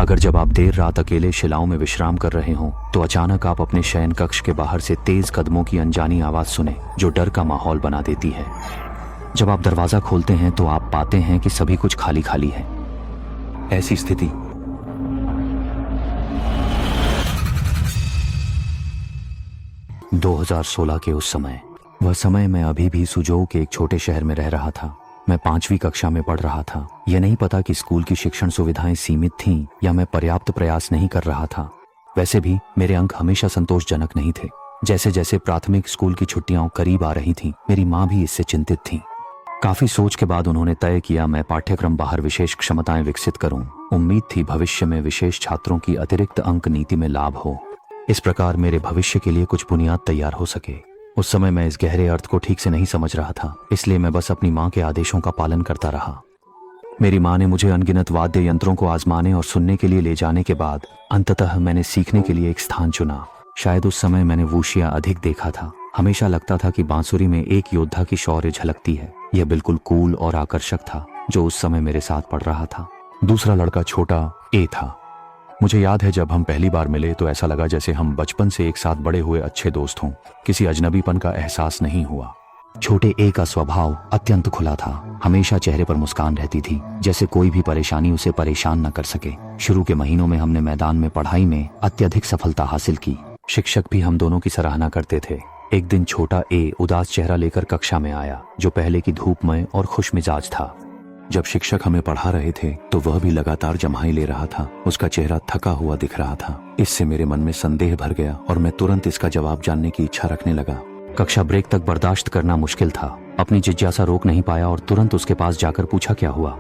अगर जब आप देर रात अकेले शिलाओं में विश्राम कर रहे हों तो अचानक आप अपने शयन कक्ष के बाहर से तेज कदमों की अनजानी आवाज सुने जो डर का माहौल बना देती है। जब आप दरवाजा खोलते हैं तो आप पाते हैं कि सभी कुछ खाली खाली है। ऐसी स्थिति 2016 के उस समय, वह समय मैं अभी भी सुजोऊ के एक छोटे शहर में रह रहा था। मैं 5वीं कक्षा में पढ़ रहा था। यह नहीं पता कि स्कूल की शिक्षण सुविधाएं सीमित थीं या मैं पर्याप्त प्रयास नहीं कर रहा था। वैसे भी मेरे अंक हमेशा संतोषजनक नहीं थे। जैसे जैसे प्राथमिक स्कूल की छुट्टियां करीब आ रही थीं, मेरी माँ भी इससे चिंतित थी। काफी सोच के बाद उन्होंने तय किया मैं पाठ्यक्रम बाहर विशेष क्षमताएं विकसित करूं। उम्मीद थी भविष्य में विशेष छात्रों की अतिरिक्त अंक नीति में लाभ हो। इस प्रकार मेरे भविष्य के लिए कुछ बुनियाद तैयार हो सके। उस समय मैं इस गहरे अर्थ को ठीक से नहीं समझ रहा था, इसलिए मैं बस अपनी माँ के आदेशों का पालन करता रहा। मेरी माँ ने मुझे अनगिनत वाद्य यंत्रों को आजमाने और सुनने के लिए ले जाने के बाद अंततः मैंने सीखने के लिए एक स्थान चुना। शायद उस समय मैंने वूशिया अधिक देखा था। हमेशा लगता था कि बांसुरी में एक योद्धा की शौर्य झलकती है। यह बिल्कुल कूल और आकर्षक था जो उस समय मेरे साथ पढ़ रहा था। दूसरा लड़का छोटा ए था। मुझे याद है जब हम पहली बार मिले तो ऐसा लगा जैसे हम बचपन से एक साथ बड़े हुए अच्छे दोस्त हों। किसी अजनबीपन का एहसास नहीं हुआ। छोटे ए का स्वभाव अत्यंत खुला था। हमेशा चेहरे पर मुस्कान रहती थी, जैसे कोई भी परेशानी उसे परेशान न कर सके। शुरू के महीनों में हमने मैदान में पढ़ाई में अत्यधिक सफलता हासिल की। शिक्षक भी हम दोनों की सराहना करते थे। एक दिन छोटा ए उदास चेहरा लेकर कक्षा में आया, जो पहले की धूपमय और खुशमिजाज था। जब शिक्षक हमें पढ़ा रहे थे तो वह भी लगातार जम्हाई ले रहा था। उसका चेहरा थका हुआ दिख रहा था। इससे मेरे मन में संदेह भर गया और मैं तुरंत इसका जवाब जानने की इच्छा रखने लगा। कक्षा ब्रेक तक बर्दाश्त करना मुश्किल था। अपनी जिज्ञासा रोक नहीं पाया और तुरंत उसके पास जाकर पूछा क्या हुआ।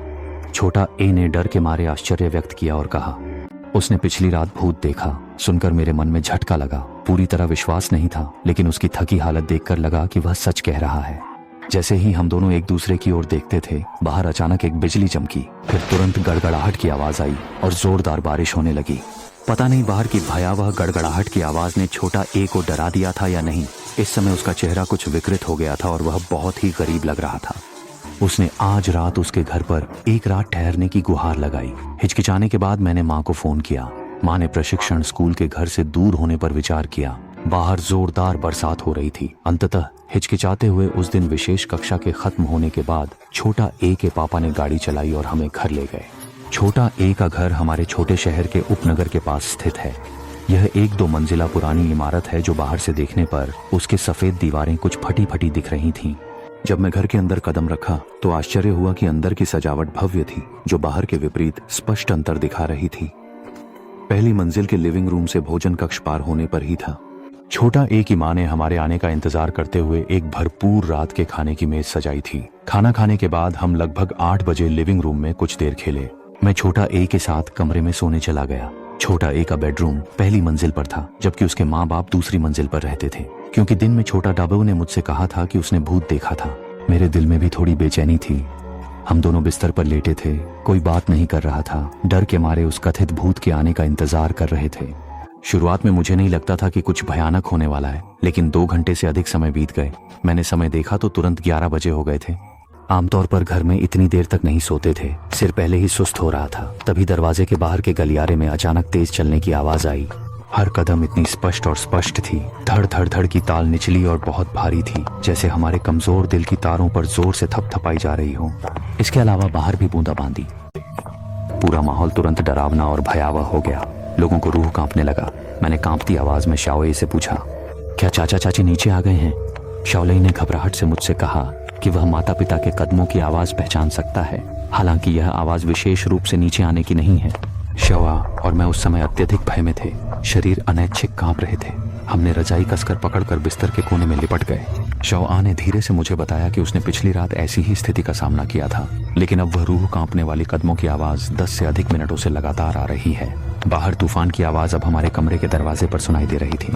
छोटा ए ने डर के मारे आश्चर्य व्यक्त किया और कहा उसने पिछली रात भूत देखा। सुनकर मेरे मन में झटका लगा। पूरी तरह विश्वास नहीं था, लेकिन उसकी थकी हालत देखकर लगा कि वह सच कह रहा है। जैसे ही हम दोनों एक दूसरे की ओर देखते थे, बाहर अचानक एक बिजली चमकी। फिर तुरंत गड़गड़ाहट की आवाज आई और जोरदार बारिश होने लगी। पता नहीं बाहर की भयावह गड़गड़ाहट की आवाज ने छोटा ए को डरा दिया था या नहीं। इस समय उसका चेहरा कुछ विकृत हो गया था और वह बहुत ही गरीब लग रहा था। उसने आज रात उसके घर पर एक रात ठहरने की गुहार लगाई। हिचकिचाने के बाद मैंने माँ को फोन किया। माँ ने प्रशिक्षण स्कूल के घर से दूर होने पर विचार किया। बाहर जोरदार बरसात हो रही थी। अंततः हिचकिचाते हुए उस दिन विशेष कक्षा के खत्म होने के बाद छोटा ए के पापा ने गाड़ी चलाई और हमें घर ले गए। छोटा ए का घर हमारे छोटे शहर के उपनगर के पास स्थित है। यह 1-2 मंजिला पुरानी इमारत है जो बाहर से देखने पर उसके सफेद दीवारें कुछ फटी फटी दिख रही थीं। जब मैं घर के अंदर कदम रखा तो आश्चर्य हुआ कि अंदर की सजावट भव्य थी, जो बाहर के विपरीत स्पष्ट अंतर दिखा रही थी। पहली मंजिल के लिविंग रूम से भोजन कक्ष पार होने पर ही था। छोटा ए की माँ ने हमारे आने का इंतजार करते हुए एक भरपूर रात के खाने की मेज सजाई थी। खाना खाने के बाद हम लगभग 8 बजे लिविंग रूम में कुछ देर खेले। मैं छोटा ए के साथ कमरे में सोने चला गया। छोटा ए का बेडरूम पहली मंजिल पर था, जबकि उसके माँ बाप दूसरी मंजिल पर रहते थे। क्योंकि दिन में छोटा डाबू ने मुझसे कहा था कि उसने भूत देखा था, मेरे दिल में भी थोड़ी बेचैनी थी। हम दोनों बिस्तर पर लेटे थे। कोई बात नहीं कर रहा था। डर के मारे उस कथित भूत के आने का इंतजार कर रहे थे। शुरुआत में मुझे नहीं लगता था कि कुछ भयानक होने वाला है, लेकिन 2 घंटे से अधिक समय बीत गए। मैंने समय देखा तो तुरंत 11 बजे हो गए थे। आमतौर पर घर में इतनी देर तक नहीं सोते थे। सिर पहले ही सुस्त हो रहा था। तभी दरवाजे के बाहर के गलियारे में अचानक तेज चलने की आवाज आई। हर कदम इतनी स्पष्ट और स्पष्ट थी। धड़ धड़ धड़ की ताल निचली और बहुत भारी थी, जैसे हमारे कमजोर दिल की तारों पर जोर से थपथपाई जा रही हो। इसके अलावा बाहर भी बूंदाबांदी। पूरा माहौल तुरंत डरावना और भयावह हो गया। लोगों को रूह कांपने लगा। मैंने कांपती आवाज में शाओई से पूछा, क्या चाचा चाची नीचे आ गए हैं? शाओलई ने घबराहट से मुझसे कहा कि वह माता पिता के कदमों की आवाज पहचान सकता है, हालांकि यह आवाज विशेष रूप से नीचे आने की नहीं है। शवा और मैं उस समय अत्यधिक भय में थे। शरीर अनैच्छिक कांप रहे थे। हमने रजाई कसकर पकड़कर बिस्तर के कोने में लिपट गए। शवा ने धीरे से मुझे बताया कि उसने पिछली रात ऐसी ही स्थिति का सामना किया था, लेकिन अब वह रूह कांपने वाली कदमों की आवाज 10 से अधिक मिनटों से लगातार आ रही है। बाहर तूफान की आवाज अब हमारे कमरे के दरवाजे पर सुनाई दे रही थी।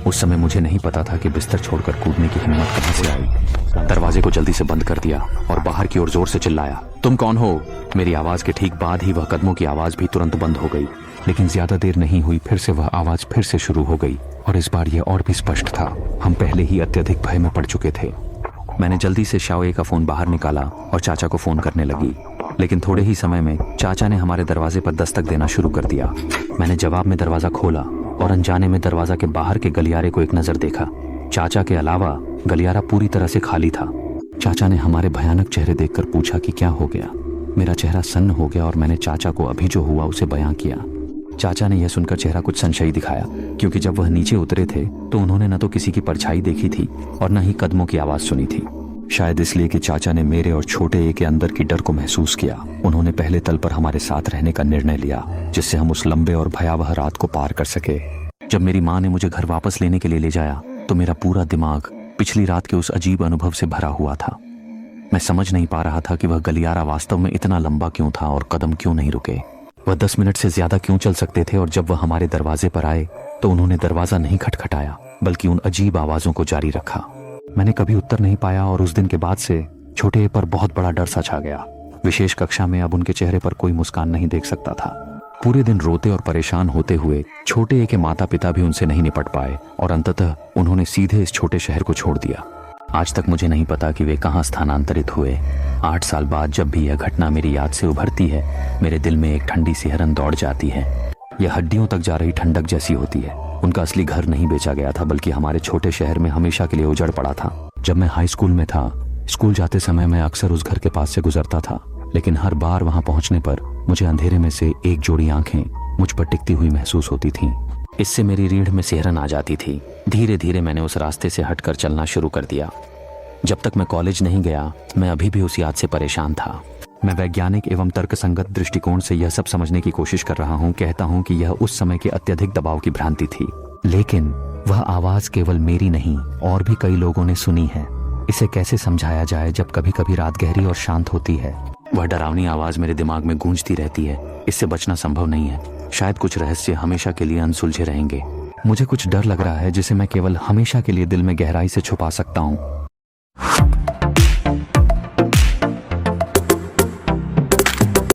उस समय मुझे नहीं पता था कि बिस्तर छोड़कर कूदने की हिम्मत कहां से आई। दरवाजे को जल्दी से बंद कर दिया और बाहर की ओर जोर से चिल्लाया, तुम कौन हो? मेरी आवाज के ठीक बाद ही वह कदमों की आवाज भी तुरंत बंद हो गई, लेकिन ज्यादा देर नहीं हुई, फिर से वह आवाज फिर से शुरू हो गई और इस बार यह और भी स्पष्ट था। हम पहले ही अत्यधिक भय में पड़ चुके थे। मैंने जल्दी से शाओए का फोन बाहर निकाला और चाचा को फोन करने लगी। लेकिन थोड़े ही समय में चाचा ने हमारे दरवाजे पर दस्तक देना शुरू कर दिया। मैंने जवाब में दरवाजा खोला और अनजाने में दरवाजा के बाहर के गलियारे को एक नजर देखा। चाचा के अलावा गलियारा पूरी तरह से खाली था। चाचा ने हमारे भयानक चेहरे देखकर पूछा कि क्या हो गया। मेरा चेहरा सन्न हो गया और मैंने चाचा को अभी जो हुआ उसे बयां किया। चाचा ने यह सुनकर चेहरा कुछ संशयी दिखाया, क्योंकि जब वह नीचे उतरे थे तो उन्होंने न तो किसी की परछाई देखी थी और न ही कदमों की आवाज सुनी थी। शायद इसलिए कि चाचा ने मेरे और छोटे ए के अंदर की डर को महसूस किया। उन्होंने पहले तल पर हमारे साथ रहने का निर्णय लिया, जिससे हम उस लंबे और भयावह रात को पार कर सके। जब मेरी माँ ने मुझे घर वापस लेने के लिए ले जाया तो मेरा पूरा दिमाग पिछली रात के उस अजीब अनुभव से भरा हुआ था। मैं समझ नहीं पा रहा था कि वह गलियारा वास्तव में इतना लंबा क्यों था और कदम क्यों नहीं रुके। वह 10 मिनट से ज्यादा क्यों चल सकते थे और जब वह हमारे दरवाजे पर आए तो उन्होंने दरवाजा नहीं खटखटाया बल्कि उन अजीब आवाजों को जारी रखा। मैंने कभी उत्तर नहीं पाया और उस दिन के बाद से छोटे ए पर बहुत बड़ा डर सा छा गया। विशेष कक्षा में अब उनके चेहरे पर कोई मुस्कान नहीं देख सकता था। पूरे दिन रोते और परेशान होते हुए छोटे ए के माता पिता भी उनसे नहीं निपट पाए और अंततः उन्होंने सीधे इस छोटे शहर को छोड़ दिया। आज तक मुझे नहीं पता कि वे कहाँ स्थानांतरित हुए। 8 साल बाद जब भी यह घटना मेरी याद से उभरती है, मेरे दिल में एक ठंडी सिहरन दौड़ जाती है। यह हड्डियों तक जा रही ठंडक जैसी होती है। उनका असली घर नहीं बेचा गया था, बल्कि हमारे छोटे शहर में हमेशा के लिए उजड़ पड़ा था। जब मैं हाई स्कूल में था, स्कूल जाते समय मैं अक्सर उस घर के पास से गुजरता था, लेकिन हर बार वहां पहुंचने पर मुझे अंधेरे में से एक जोड़ी आंखें मुझ पर टिकती हुई महसूस होती थीं। इससे मेरी रीढ़ में सिहरन आ जाती थी। धीरे धीरे मैंने उस रास्ते से हटकर चलना शुरू कर दिया। जब तक मैं कॉलेज नहीं गया, मैं अभी भी उस याद से परेशान था। मैं वैज्ञानिक एवं तर्कसंगत दृष्टिकोण से यह सब समझने की कोशिश कर रहा हूँ। कहता हूँ कि यह उस समय के अत्यधिक दबाव की भ्रांति थी, लेकिन वह आवाज केवल मेरी नहीं और भी कई लोगों ने सुनी है। इसे कैसे समझाया जाए जब कभी कभी रात गहरी और शांत होती है। वह डरावनी आवाज मेरे दिमाग में गूंजती रहती है। इससे बचना संभव नहीं है। शायद कुछ रहस्य हमेशा के लिए अनसुलझे रहेंगे। मुझे कुछ डर लग रहा है जिसे मैं केवल हमेशा के लिए दिल में गहराई से छुपा सकता हूँ।